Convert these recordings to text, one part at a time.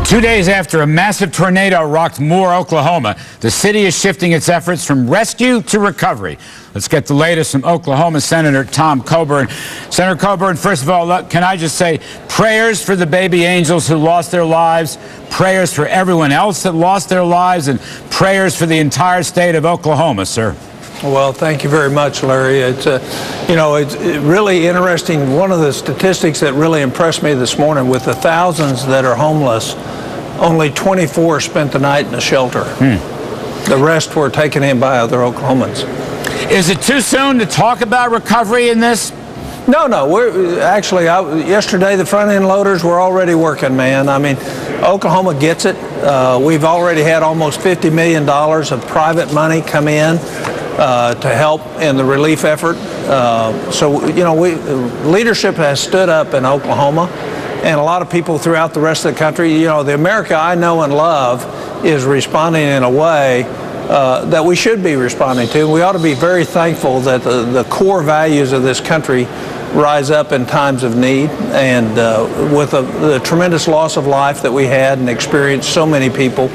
2 days after a massive tornado rocked Moore, Oklahoma, the city is shifting its efforts from rescue to recovery. Let's get the latest from Oklahoma Senator Tom Coburn. Senator Coburn, first of all, can I just say prayers for the baby angels who lost their lives, prayers for everyone else that lost their lives, and prayers for the entire state of Oklahoma, sir. Well, thank you very much, Larry. It's really interesting. One of the statistics that really impressed me this morning, with the thousands that are homeless, only 24 spent the night in a shelter. The rest were taken in by other Oklahomans. Is it too soon to talk about recovery in this? No. We're actually yesterday. The front end loaders were already working, man. I mean, Oklahoma gets it. We've already had almost $50 million of private money come in to help in the relief effort. Leadership has stood up in Oklahoma, and a lot of people throughout the rest of the country. You know, the America I know and love is responding in a way that we should be responding to. We ought to be very thankful that the core values of this country rise up in times of need. And with the tremendous loss of life that we had and experienced, so many people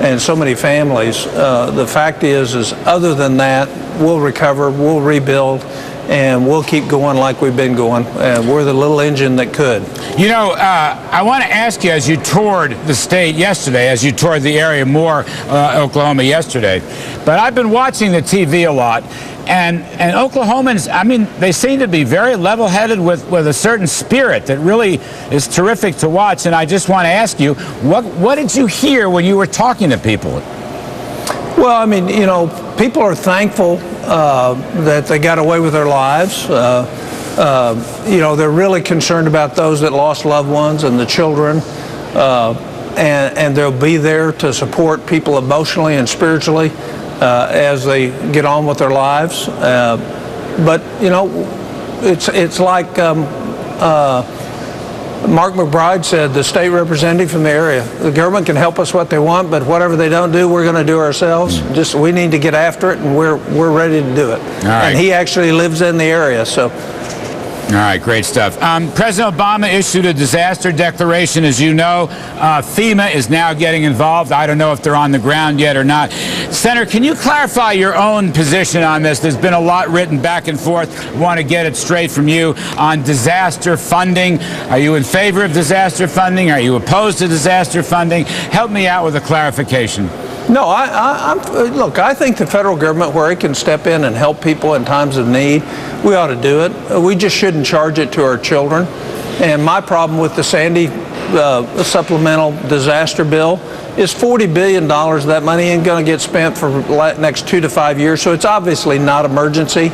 and so many families, the fact is other than that, we'll recover, we'll rebuild, and we'll keep going like we've been going. We're the little engine that could. You know, I want to ask you, as you toured the state yesterday, as you toured the area of Moore, Oklahoma yesterday, but I've been watching the TV a lot, and Oklahomans, I mean, they seem to be very level-headed with a certain spirit that really is terrific to watch. And I just want to ask you, what did you hear when you were talking to people? Well, I mean, you know, people are thankful that they got away with their lives. You know, they're really concerned about those that lost loved ones and the children, and they'll be there to support people emotionally and spiritually as they get on with their lives. But, you know, it's like Mark McBride said, the state representative from the area, the government can help us what they want, but whatever they don't do, we're going to do ourselves. Just we need to get after it, and we're ready to do it. All right. And he actually lives in the area, so. All right, great stuff. President Obama issued a disaster declaration, as you know. FEMA is now getting involved. I don't know if they're on the ground yet or not. Senator, can you clarify your own position on this? There's been a lot written back and forth. I want to get it straight from you on disaster funding. Are you in favor of disaster funding? Are you opposed to disaster funding? Help me out with a clarification. No, look, I think the federal government, where it can step in and help people in times of need, we ought to do it. We just shouldn't charge it to our children. And my problem with the Sandy supplemental disaster bill is $40 billion of that money ain't going to get spent for the next 2 to 5 years, so it's obviously not emergency.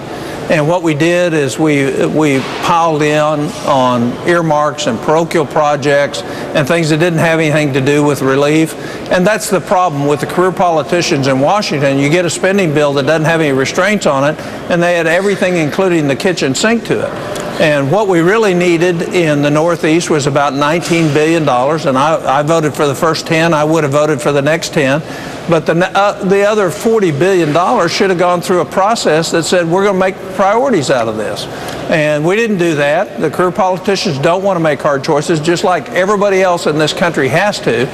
And what we did is we piled in on earmarks and parochial projects and things that didn't have anything to do with relief. And that's the problem with the career politicians in Washington. You get a spending bill that doesn't have any restraints on it, and they had everything, including the kitchen sink, to it. And what we really needed in the Northeast was about $19 billion, and I voted for the first 10. I would have voted for the next 10. But the other $40 billion should have gone through a process that said we're going to make priorities out of this. And we didn't do that. The career politicians don't want to make hard choices, just like everybody else in this country has to,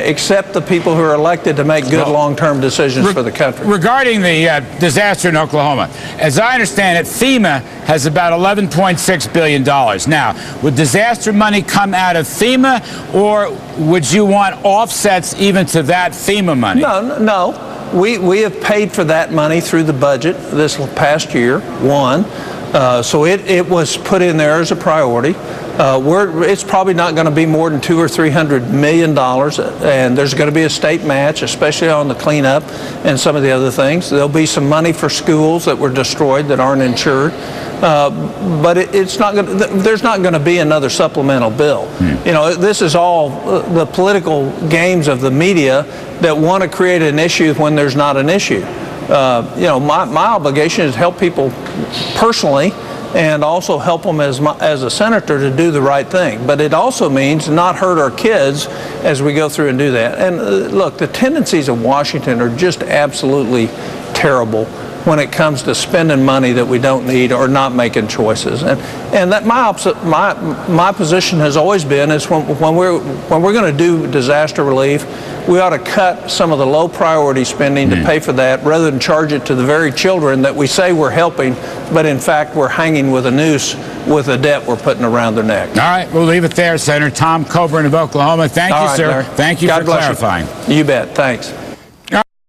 except the people who are elected to make good long-term decisions for the country. Regarding the disaster in Oklahoma, as I understand it, FEMA has about $11.6 billion. Now, would disaster money come out of FEMA, or would you want offsets even to that FEMA money? No. We have paid for that money through the budget this past year, so it was put in there as a priority. It's probably not going to be more than $200 or $300 million, and there's going to be a state match, especially on the cleanup and some of the other things. There'll be some money for schools that were destroyed that aren't insured, but there's not going to be another supplemental bill. You know, this is all the political games of the media that want to create an issue when there's not an issue. You know, my obligation is to help people personally, and also help them as a senator to do the right thing. But it also means not hurt our kids as we go through and do that. And look, the tendencies of Washington are just absolutely terrible. when it comes to spending money that we don't need or not making choices. And that my position has always been is when we're going to do disaster relief, we ought to cut some of the low priority spending to pay for that rather than charge it to the very children that we say we're helping, but in fact we're hanging with a noose with the debt we're putting around their neck. All right, we'll leave it there. Senator Tom Coburn of Oklahoma. Thank you, sir. Larry. Thank you for clarifying. You bet. Thanks.